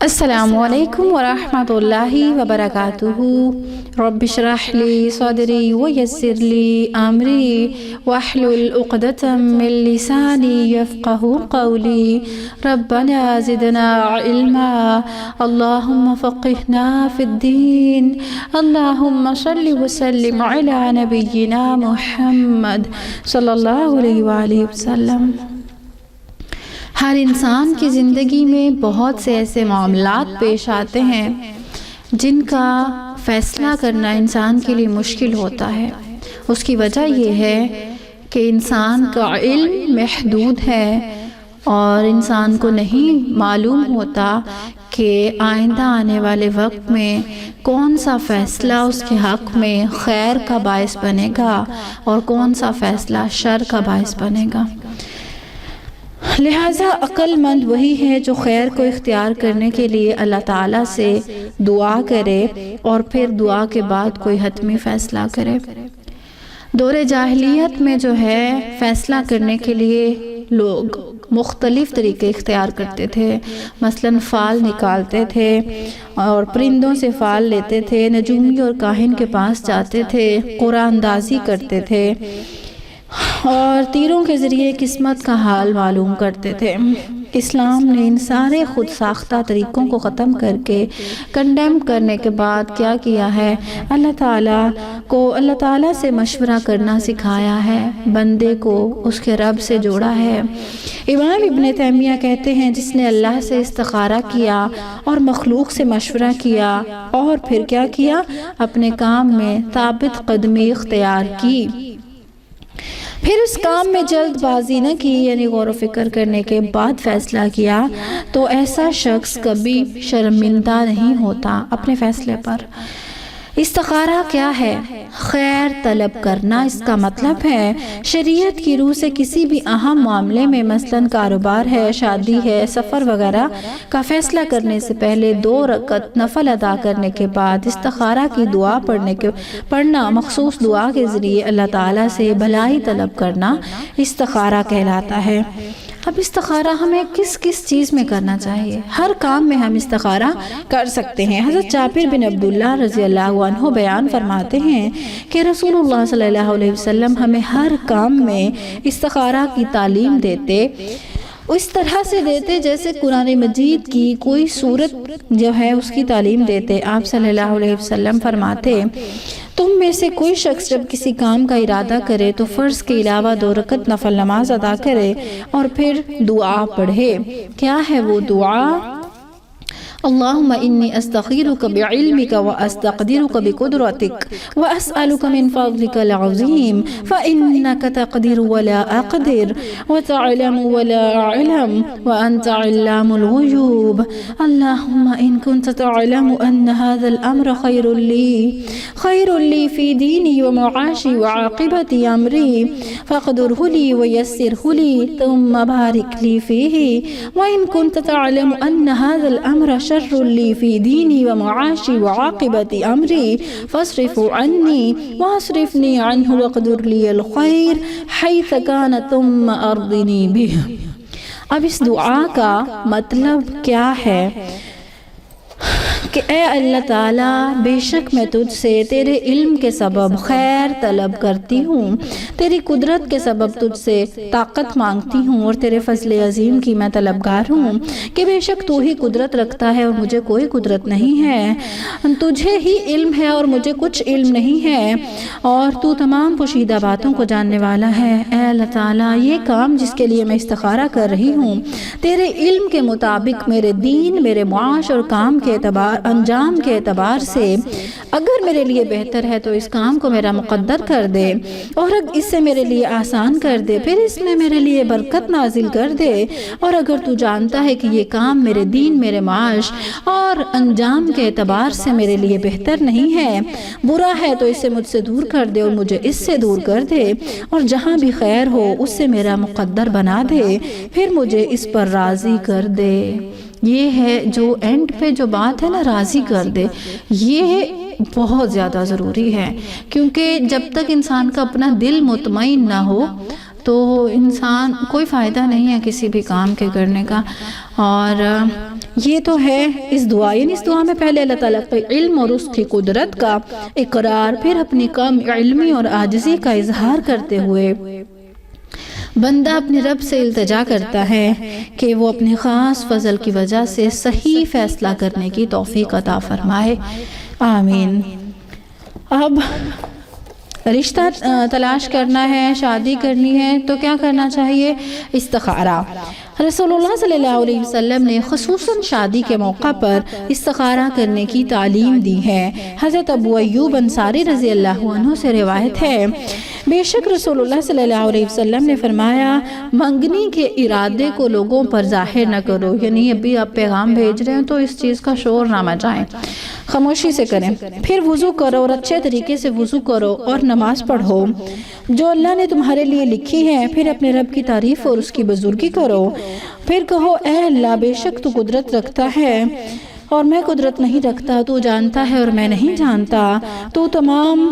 السلام علیکم ورحمۃ اللہ وبرکاتہ۔ رب اشرح لی صدری ویسر لی امری واحلل عقدۃ من لسانی یفقہوا قولی۔ ربنا زدنا علما، اللہم فقہنا فی الدین، اللہم صل وسلم علی نبینا محمد صلی اللہ علیہ وآلہ وسلم۔ ہر انسان کی زندگی میں بہت سے ایسے معاملات پیش آتے ہیں جن کا فیصلہ کرنا انسان کے لیے مشکل ہوتا ہے۔ اس کی وجہ یہ ہے کہ انسان کا علم محدود ہے اور انسان کو نہیں معلوم ہوتا کہ آئندہ آنے والے وقت میں کون سا فیصلہ اس کے حق میں خیر کا باعث بنے گا اور کون سا فیصلہ شر کا باعث بنے گا۔ لہٰذا عقل مند وہی ہے جو خیر کو اختیار کرنے کے لیے اللہ تعالیٰ سے دعا کرے اور پھر دعا کے بعد کوئی حتمی فیصلہ کرے۔ دور جاہلیت میں جو ہے فیصلہ کرنے کے لیے لوگ مختلف طریقے اختیار کرتے تھے، مثلاً فال نکالتے تھے اور پرندوں سے فال لیتے تھے، نجومی اور کاہن کے پاس جاتے تھے، قرآن اندازی کرتے تھے اور تیروں کے ذریعے قسمت کا حال معلوم کرتے تھے۔ اسلام نے ان سارے خود ساختہ طریقوں کو ختم کر کے کنڈیم کرنے کے بعد کیا کیا ہے؟ اللہ تعالیٰ سے مشورہ کرنا سکھایا ہے، بندے کو اس کے رب سے جوڑا ہے۔ امام ابن تیمیہ کہتے ہیں جس نے اللہ سے استخارہ کیا اور مخلوق سے مشورہ کیا اور پھر کیا کیا؟ اپنے کام میں ثابت قدمی اختیار کی، پھر اس کام میں جلد بازی نہ کی، یعنی غور و فکر کرنے کے بعد فیصلہ کیا، تو ایسا شخص کبھی شرمندہ نہیں ہوتا اپنے فیصلے پر۔ استخارہ کیا ہے؟ خیر طلب کرنا۔ اس کا مطلب ہے شریعت کی روح سے کسی بھی اہم معاملے میں، مثلاً کاروبار ہے، شادی ہے، سفر وغیرہ کا فیصلہ کرنے سے پہلے 2 رکعت نفل ادا کرنے کے بعد استخارہ کی دعا پڑھنا، مخصوص دعا کے ذریعے اللہ تعالیٰ سے بھلائی طلب کرنا استخارہ کہلاتا ہے۔ اب استخارہ ہمیں کس چیز میں کرنا چاہیے؟ ہر کام میں ہم استخارہ کر سکتے ہیں۔ حضرت جابر بن عبداللہ رضی اللہ عنہ بیان فرماتے ہیں کہ رسول اللہ صلی اللہ علیہ وسلم ہمیں ہر کام میں استخارہ کی تعلیم دیتے، اس طرح سے دیتے جیسے قرآن مجید کی کوئی سورت جو ہے اس کی تعلیم دیتے۔ آپ صلی اللہ علیہ وسلم فرماتے، تم میں سے کوئی شخص جب کسی کام کا ارادہ کرے تو فرض کے علاوہ 2 رکعت نفل نماز ادا کرے اور پھر دعا پڑھے۔ کیا ہے وہ دعا؟ اللہم انی استخیرک بعلمک واستقدرک بقدرتک واسألک من فضلک العظیم فإنک تقدر ولا اقدر وتعلم ولا اعلم وانت علام الغیوب۔ اللہم ان کنت تعلم ان هذا الامر خیر لی فی دینی ومعاشی وعاقبت امری فاقدره لی ویسره لی ثم بارک لی فیہ وان کنت تعلم ان هذا الامر شر لی فی دینی ومعاشی وعاقبت امری فاصرف عنی واصرفنی عنہ واقدر لی الخیر حیث کان ثم ارضنی بہ۔ اب اس دعا کا مطلب کیا ہے کہ اے اللہ تعالیٰ، بے شک میں تجھ سے تیرے علم کے سبب خیر طلب کرتی ہوں، تیری قدرت کے سبب تجھ سے طاقت مانگتی ہوں اور تیرے فضل عظیم کی میں طلبگار ہوں کہ بے شک تو ہی قدرت رکھتا ہے اور مجھے کوئی قدرت نہیں ہے، تجھے ہی علم ہے اور مجھے کچھ علم نہیں ہے اور تو تمام پوشیدہ باتوں کو جاننے والا ہے۔ اے اللہ تعالیٰ، یہ کام جس کے لیے میں استخارہ کر رہی ہوں تیرے علم کے مطابق میرے دین، میرے معاش اور کام کے انجام کے اعتبار سے اگر میرے لیے بہتر ہے تو اس کام کو میرا مقدر کر دے اور اس سے میرے لیے آسان کر دے، پھر اس میں میرے لیے برکت نازل کر دے، اور اگر تو جانتا ہے کہ یہ کام میرے دین، میرے معاش اور انجام کے اعتبار سے میرے لیے بہتر نہیں ہے، برا ہے، تو اسے مجھ سے دور کر دے اور مجھے اس سے دور کر دے، اور جہاں بھی خیر ہو اس سے میرا مقدر بنا دے، پھر مجھے اس پر راضی کر دے۔ یہ ہے جو اینڈ پہ جو بات ہے نا، راضی کر دے، یہ بہت زیادہ ضروری ہے، کیونکہ جب تک انسان کا اپنا دل مطمئن نہ ہو تو انسان کوئی فائدہ نہیں ہے کسی بھی کام کے کرنے کا۔ اور یہ تو ہے اس دعا، یعنی اس دعا میں پہلے اللہ تعالیٰ کے علم اور اس کی قدرت کا اقرار، پھر اپنی کم علمی اور عاجزی کا اظہار کرتے ہوئے بندہ اپنے رب سے التجا کرتا ہے کہ وہ اپنے خاص فضل کی وجہ سے صحیح فیصلہ کرنے کی توفیق عطا فرمائے، آمین۔ اب رشتہ تلاش کرنا ہے، شادی کرنی ہے تو کیا کرنا چاہیے؟ استخارہ۔ رسول اللہ صلی اللہ علیہ وسلم نے خصوصاً شادی کے موقع پر استخارہ کرنے کی تعلیم دی ہے۔ حضرت ابو ایوب انصاری رضی اللہ عنہ سے روایت ہے، بے شک رسول اللہ صلی اللہ علیہ وسلم نے فرمایا، منگنی کے ارادے کو لوگوں پر ظاہر نہ کرو، یعنی ابھی آپ پیغام بھیج رہے ہیں تو اس چیز کا شور نہ مچائیں، خاموشی سے کریں، پھر وضو کرو اور اچھے طریقے سے وضو کرو اور نماز پڑھو جو اللہ نے تمہارے لیے لکھی ہے، پھر اپنے رب کی تعریف اور اس کی بزرگی کرو، پھر کہو اے اللہ بے شک تو قدرت رکھتا ہے اور میں قدرت نہیں رکھتا، تو جانتا ہے اور میں نہیں جانتا، تو تمام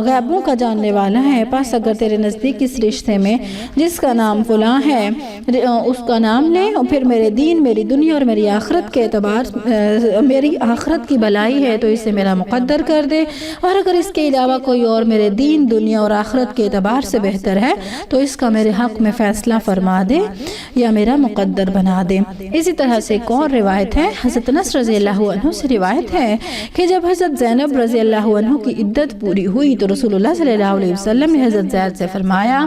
غیبوں کا جاننے والا ہے، پس اگر تیرے نزدیک اس رشتے میں جس کا نام فلاں ہے اس کا نام لے، اور پھر میرے دین، میری دنیا اور میری آخرت کے اعتبار میری آخرت کی بھلائی ہے تو اسے میرا مقدر کر دے، اور اگر اس کے علاوہ کوئی اور میرے دین، دنیا اور آخرت کے اعتبار سے بہتر ہے تو اس کا میرے حق میں فیصلہ فرما دے یا میرا مقدر بنا دے۔ اسی طرح سے ایک اور روایت ہے، حضرت انس رضی اللہ عنہ سے روایت ہے کہ جب حضرت زینب رضی اللہ عنہ کی عدت پوری ہوئی تو رسول اللہ صلی اللہ علیہ وسلم نے حضرت زید سے فرمایا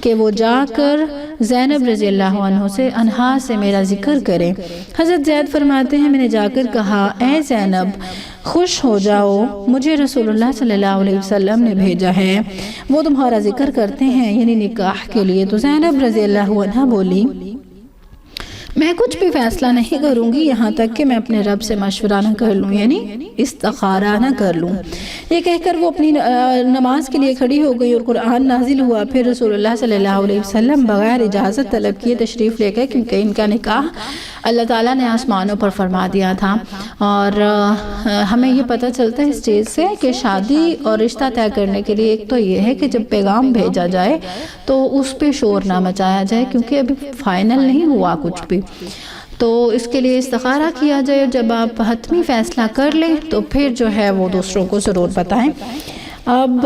کہ وہ جا کر زینب رضی اللہ عنہ سے انہا سے میرا ذکر کرے۔ حضرت زید فرماتے ہیں، میں نے جا کر کہا اے زینب خوش ہو جاؤ، مجھے رسول اللہ صلی اللہ علیہ وسلم نے بھیجا ہے، وہ تمہارا ذکر کرتے ہیں، یعنی نکاح کے لیے۔ تو زینب رضی اللہ عنہ بولی میں کچھ بھی فیصلہ نہیں کروں گی یہاں تک کہ میں اپنے رب سے مشورہ نہ کر لوں، یعنی استخارہ نہ کر لوں۔ یہ کہہ کر وہ اپنی نماز کے لیے کھڑی ہو گئی اور قرآن نازل ہوا، پھر رسول اللہ صلی اللہ علیہ وسلم بغیر اجازت طلب کیے تشریف لے گئے، کیونکہ ان کا نکاح اللہ تعالیٰ نے آسمانوں پر فرما دیا تھا۔ اور ہمیں یہ پتہ چلتا ہے اس چیز سے کہ شادی اور رشتہ طے کرنے کے لیے ایک تو یہ ہے کہ جب پیغام بھیجا جائے تو اس پہ شور نہ مچایا جائے، کیونکہ ابھی فائنل نہیں ہوا کچھ بھی، تو اس کے لیے استخارہ کیا جائے۔ جب آپ حتمی فیصلہ کر لیں تو پھر جو ہے وہ دوسروں کو ضرور بتائیں۔ اب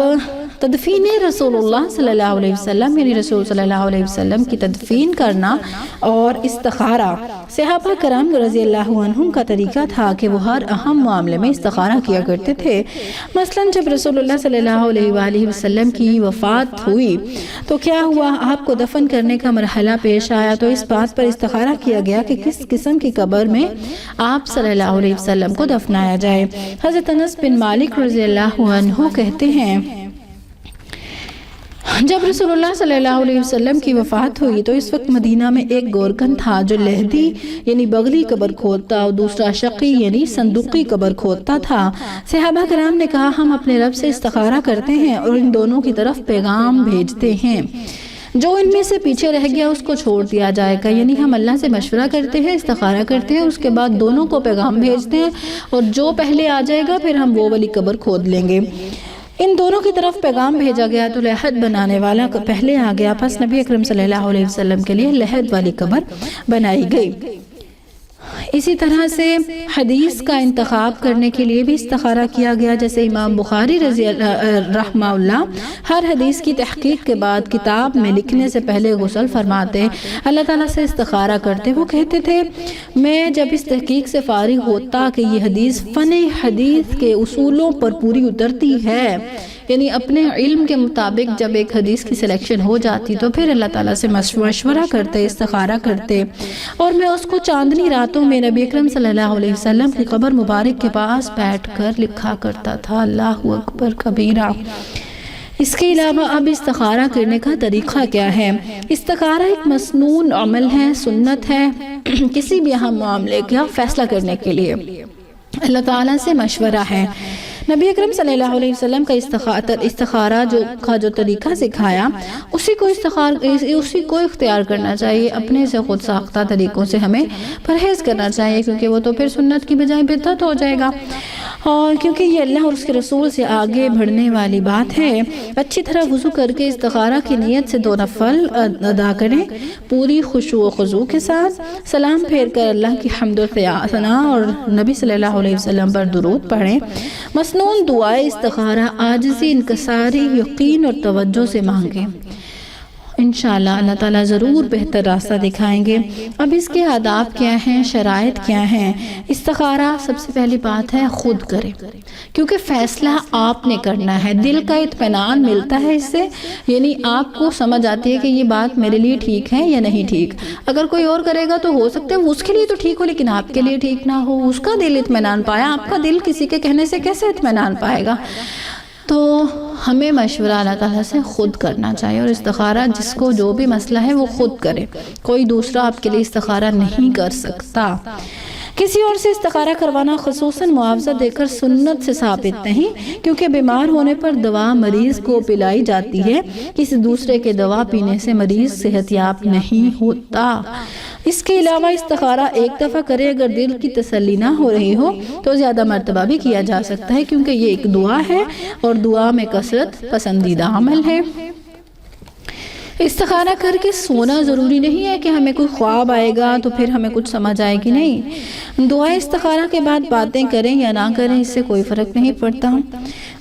تدفین رسول اللہ صلی اللہ علیہ وسلم، یعنی رسول صلی اللہ علیہ وسلم کی تدفین کرنا اور استخارہ، صحابہ کرام رضی اللہ عنہم کا طریقہ تھا کہ وہ ہر اہم معاملے میں استخارہ کیا کرتے تھے۔ مثلا جب رسول اللہ صلی اللہ علیہ وآلہ وسلم کی وفات ہوئی تو کیا ہوا، آپ کو دفن کرنے کا مرحلہ پیش آیا تو اس بات پر استخارہ کیا گیا کہ کس قسم کی قبر میں آپ صلی اللہ علیہ وسلم کو دفنایا جائے۔ حضرت انس بن مالک رضی اللہ عنہ کہتے ہیں جب رسول اللہ صلی اللہ علیہ وسلم کی وفات ہوئی تو اس وقت مدینہ میں ایک گورکن تھا جو لہدی یعنی بغلی قبر کھودتا اور دوسرا شقی یعنی صندوقی قبر کھودتا تھا۔ صحابہ کرام نے کہا ہم اپنے رب سے استخارہ کرتے ہیں اور ان دونوں کی طرف پیغام بھیجتے ہیں، جو ان میں سے پیچھے رہ گیا اس کو چھوڑ دیا جائے گا، یعنی ہم اللہ سے مشورہ کرتے ہیں، استخارہ کرتے ہیں، اس کے بعد دونوں کو پیغام بھیجتے ہیں اور جو پہلے آ جائے گا پھر ہم وہ والی قبر کھود لیں گے۔ ان دونوں کی طرف پیغام بھیجا گیا تو لحد بنانے والا پہلے آ گیا، پس نبی اکرم صلی اللہ علیہ وسلم کے لیے لحد والی قبر بنائی گئی۔ اسی طرح سے حدیث کا انتخاب کرنے کے لیے بھی استخارہ کیا گیا، جیسے امام بخاری رحمہ اللہ ہر حدیث کی تحقیق کے بعد کتاب میں لکھنے سے پہلے غسل فرماتے، اللہ تعالیٰ سے استخارہ کرتے۔ وہ کہتے تھے میں جب اس تحقیق سے فارغ ہوتا کہ یہ حدیث فن حدیث کے اصولوں پر پوری اترتی ہے، یعنی اپنے علم کے مطابق جب ایک حدیث کی سلیکشن ہو جاتی تو پھر اللہ تعالیٰ سے مشورہ کرتے، استخارہ کرتے، اور میں اس کو چاندنی راتوں میں نبی اکرم صلی اللہ علیہ وسلم کی قبر مبارک کے پاس بیٹھ کر لکھا کرتا تھا، اللہ اکبر کبیرہ۔ اس کے علاوہ اب استخارہ کرنے کا طریقہ کیا ہے؟ استخارہ ایک مسنون عمل ہے، سنت ہے کسی بھی اہم معاملے کا فیصلہ کرنے کے لیے اللہ تعالیٰ سے مشورہ ہے۔ نبی اکرم صلی اللہ علیہ وسلم کا استخارہ جو طریقہ سکھایا اسی کو اختیار کرنا چاہیے، اپنے سے خود ساختہ طریقوں سے ہمیں پرہیز کرنا چاہیے، کیونکہ وہ تو پھر سنت کی بجائے بدعت ہو جائے گا۔ اور کیونکہ یہ اللہ اور اس کے رسول سے آگے بڑھنے والی بات ہے، اچھی طرح وضو کر کے استخارہ کی نیت سے 2 نفل ادا کریں، پوری خشوع و خضوع کے ساتھ سلام پھیر کر اللہ کی حمد و ثنا اور نبی صلی اللہ علیہ وسلم پر درود پڑھیں۔ مسنون دعائے استخارہ عاجزی، انکساری، یقین اور توجہ سے مانگیں۔ انشاءاللہ اللہ تعالیٰ ضرور بہتر راستہ دکھائیں گے۔ اب اس کے آداب کیا ہیں، شرائط کیا ہیں؟ استخارہ سب سے پہلی بات ہے خود کریں، کیونکہ فیصلہ آپ نے کرنا ہے، دل کا اطمینان ملتا ہے اس سے، یعنی آپ کو سمجھ آتی ہے کہ یہ بات میرے لیے ٹھیک ہے یا نہیں ٹھیک۔ اگر کوئی اور کرے گا تو ہو سکتا ہے اس کے لیے تو ٹھیک ہو لیکن آپ کے لیے ٹھیک نہ ہو، اس کا دل اطمینان پایا، آپ کا دل کسی کے کہنے سے کیسے اطمینان پائے گا؟ تو ہمیں مشورہ اللہ تعالیٰ سے خود کرنا چاہیے، اور استخارہ جس کو جو بھی مسئلہ ہے وہ خود کرے، کوئی دوسرا آپ کے لیے استخارہ نہیں کر سکتا۔ کسی اور سے استخارہ کروانا خصوصاً معاوضہ دے کر سنت سے ثابت نہیں، کیونکہ بیمار ہونے پر دوا مریض کو پلائی جاتی ہے، کسی دوسرے کے دوا پینے سے مریض صحت یاب نہیں ہوتا۔ اس کے علاوہ استخارہ ایک دفعہ کرے، اگر دل کی تسلی نہ ہو رہی ہو تو زیادہ مرتبہ بھی کیا جا سکتا ہے، کیونکہ یہ ایک دعا ہے اور دعا میں کثرت پسندیدہ عمل ہے۔ استخارہ کر کے سونا ضروری نہیں ہے کہ ہمیں کوئی خواب آئے گا تو پھر ہمیں کچھ سمجھ آئے گی، نہیں، دعائے استخارہ کے بعد باتیں کریں یا نہ کریں اس سے کوئی فرق نہیں پڑتا۔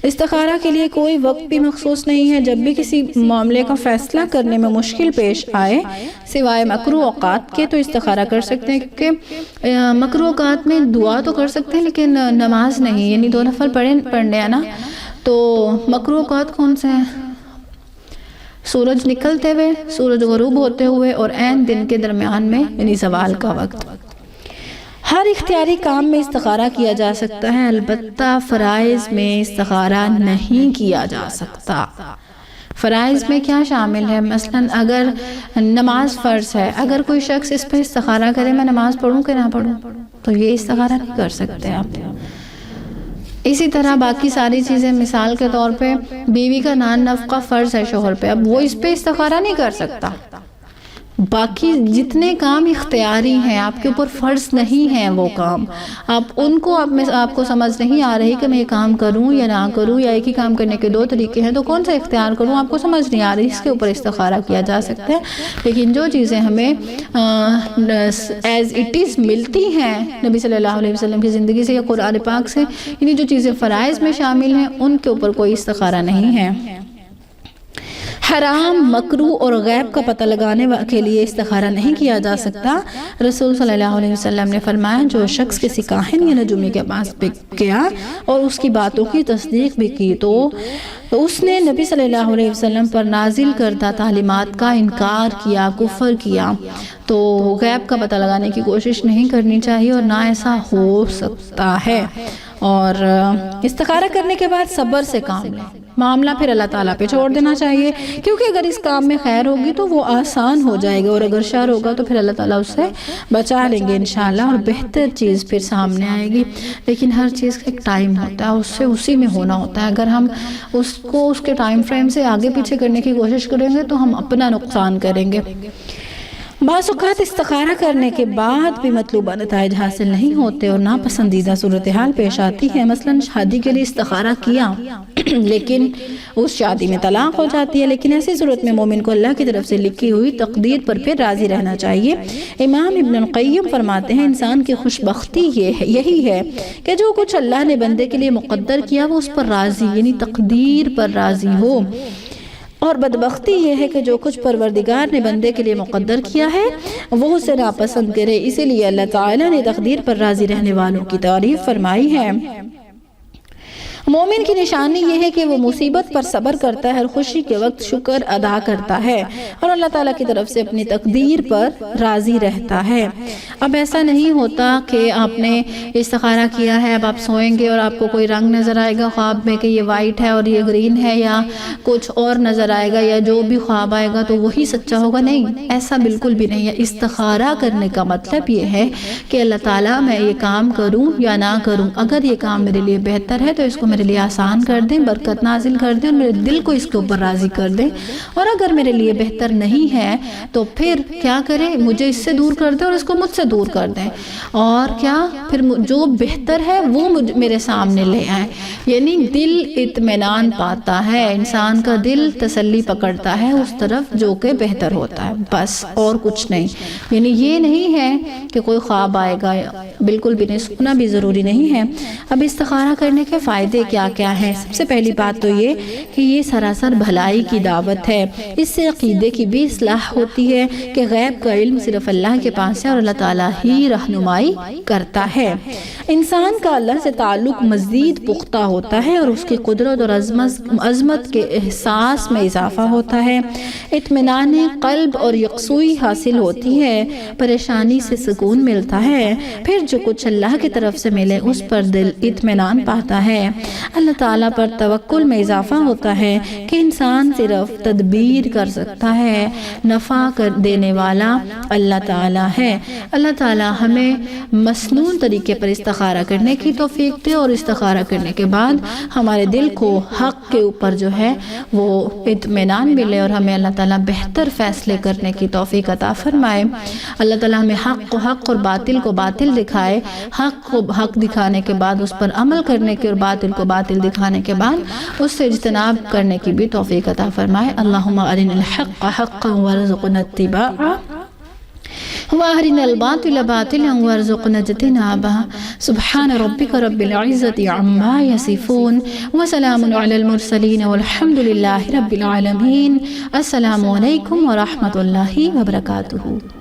استخارہ کے لیے کوئی وقت بھی مخصوص نہیں ہے، جب بھی کسی معاملے کا فیصلہ کرنے میں مشکل پیش آئے سوائے مکروہ اوقات کے تو استخارہ کر سکتے ہیں، کیونکہ مکروہ اوقات میں دعا تو کر سکتے ہیں لیکن نماز نہیں، یعنی 2 نفل پڑھنے ہیں نا، تو مکروہ اوقات کون سے ہیں؟ سورج نکلتے ہوئے، سورج غروب ہوتے ہوئے اور عین دن کے درمیان میں، یعنی زوال کا وقت۔ ہر اختیاری کام میں استخارہ کیا جا سکتا ہے، البتہ فرائض میں استخارہ نہیں کیا جا سکتا۔ فرائض میں کیا شامل ہے؟ مثلا اگر نماز فرض ہے، اگر کوئی شخص اس پہ استخارہ کرے میں نماز پڑھوں کہ نہ پڑھوں، تو یہ استخارہ نہیں کر سکتے آپ۔ اسی طرح باقی ساری چیزیں، مثال کے طور پہ بیوی کا نان نفقہ فرض ہے شوہر پہ، اب وہ اس پہ استخارہ نہیں کر سکتا۔ باقی جتنے کام اختیاری ہیں، آپ کے اوپر فرض نہیں ہیں وہ کام، آپ ان کو آپ کو سمجھ نہیں آ رہی کہ میں یہ کام کروں یا نہ کروں، یا ایک ہی کام کرنے کے 2 طریقے ہیں تو کون سا اختیار کروں، آپ کو سمجھ نہیں آ رہی، اس کے اوپر استخارہ کیا جا سکتا ہے۔ لیکن جو چیزیں ہمیں ایز اٹ از ملتی ہیں نبی صلی اللہ علیہ وسلم کی زندگی سے یا قرآن پاک سے، یعنی جو چیزیں فرائض میں شامل ہیں ان کے اوپر کوئی استخارہ نہیں ہے۔ حرام، مکروہ اور غیب کا پتہ لگانے کے لیے استخارہ نہیں کیا جا سکتا۔ رسول صلی اللہ علیہ وسلم نے فرمایا، جو شخص کسی کاہن یا نجومی کے پاس گیا اور اس کی باتوں کی تصدیق بھی کی تو اس نے نبی صلی اللہ علیہ وسلم پر نازل کردہ تعلیمات کا انکار کیا، کفر کیا۔ تو غیب کا پتہ لگانے کی کوشش نہیں کرنی چاہیے اور نہ ایسا ہو سکتا ہے۔ اور استخارہ کرنے کے بعد صبر سے کام لیں، معاملہ پھر اللہ تعالیٰ پہ چھوڑ دینا چاہیے، کیونکہ اگر اس کام میں خیر ہوگی تو وہ آسان ہو جائے گا، اور اگر شر ہوگا تو پھر اللہ تعالیٰ اس سے بچا لیں گے انشاءاللہ، اور بہتر چیز پھر سامنے آئے گی۔ لیکن ہر چیز کا ایک ٹائم ہوتا ہے، اسی میں ہونا ہوتا ہے۔ اگر ہم اس کو اس کے ٹائم فریم سے آگے پیچھے کرنے کی کوشش کریں گے تو ہم اپنا نقصان کریں گے۔ بعض اوقات استخارہ کرنے کے بعد بھی مطلوبہ نتائج حاصل نہیں ہوتے اور ناپسندیدہ صورتحال پیش آتی ہے۔ مثلا شادی کے لیے استخارہ کیا لیکن اس شادی میں طلاق ہو جاتی ہے، لیکن ایسی صورت میں مومن کو اللہ کی طرف سے لکھی ہوئی تقدیر پر پھر راضی رہنا چاہیے۔ امام ابن القیم فرماتے ہیں، انسان کی خوش بختی یہی ہے کہ جو کچھ اللہ نے بندے کے لیے مقدر کیا وہ اس پر راضی، یعنی تقدیر پر راضی ہو، اور بدبختی یہ ہے کہ جو کچھ پروردگار نے بندے کے لیے مقدر کیا ہے وہ اسے ناپسند کرے۔ اسی لیے اللہ تعالیٰ نے تقدیر پر راضی رہنے والوں کی تعریف فرمائی ہے۔ مومن کی نشانی یہ ہے کہ وہ مصیبت پر صبر کرتا ہے اور خوشی کے وقت شکر ادا کرتا ہے اور اللہ تعالیٰ کی طرف سے اپنی تقدیر پر راضی رہتا ہے۔ اب ایسا نہیں ہوتا کہ آپ نے استخارہ کیا ہے، اب آپ سوئیں گے اور آپ کو کوئی رنگ نظر آئے گا خواب میں کہ یہ وائٹ ہے اور یہ گرین ہے یا کچھ اور نظر آئے گا، یا جو بھی خواب آئے گا تو وہی سچا ہوگا، نہیں، ایسا بالکل بھی نہیں ہے۔ استخارہ کرنے کا مطلب یہ ہے کہ اللہ تعالیٰ میں یہ کام کروں یا نہ کروں، اگر یہ کام میرے لیے بہتر ہے تو اس کو میرے لیے آسان کر دیں، برکت نازل کر دیں اور میرے دل کو اس کے اوپر راضی کر دیں، اور اگر میرے لیے بہتر نہیں ہے تو پھر کیا کریں، مجھے اس سے دور کر دیں اور اس کو مجھ سے دور کر دیں، اور کیا پھر جو بہتر ہے وہ میرے سامنے لے آئیں۔ یعنی دل اطمینان پاتا ہے، انسان کا دل تسلی پکڑتا ہے اس طرف جو کہ بہتر ہوتا ہے، بس اور کچھ نہیں۔ یعنی یہ نہیں ہے کہ کوئی خواب آئے گا، بالکل بھی نہیں، سکنا بھی ضروری نہیں ہے۔ اب استخارہ کرنے کے فائدے کیا کیا ہیں؟ سب سے پہلی بات تو یہ کہ یہ سراسر بھلائی کی دعوت ہے، اس سے عقیدے کی بھی اصلاح ہوتی ہے کہ غیب کا علم صرف اللہ کے پاس ہے اور اللہ تعالیٰ ہی رہنمائی کرتا ہے۔ انسان کا اللہ سے تعلق مزید پختہ ہوتا ہے اور اس کی قدرت اور عظمت کے احساس میں اضافہ ہوتا ہے، اطمینان قلب اور یکسوئی حاصل ہوتی ہے، پریشانی سے سکون ملتا ہے، پھر جو کچھ اللہ کی طرف سے ملے اس پر دل اطمینان پاتا ہے، اللہ تعالیٰ پر توکل میں اضافہ ہوتا ہے کہ انسان صرف تدبیر کر سکتا ہے، نفع دینے والا اللہ تعالیٰ ہے۔ اللہ تعالیٰ ہمیں مسنون طریقے پر استخارہ کرنے کی توفیق دے اور استخارہ کرنے کے بعد ہمارے دل کو حق کے اوپر جو ہے وہ اطمینان ملے اور ہمیں اللہ تعالیٰ بہتر فیصلے کرنے کی توفیق عطا فرمائے۔ اللہ تعالیٰ ہمیں حق کو حق اور باطل کو باطل دکھائے، حق کو حق دکھانے کے بعد اس پر عمل کرنے کی اور باطل کو باطل دکھانے کے بعد اس سے اجتناب کرنے کی بھی توفیق عطا فرمائے۔ اللہم ارنا الحق حقا وارزقنا اتباعہ وارنا الباطل باطلا وارزقنا اجتنابہ۔ سبحان ربک رب العزت عما یصفون وسلام علی المرسلین والحمد للہ رب العالمین۔ السلام علیکم ورحمۃ اللہ وبرکاتہ۔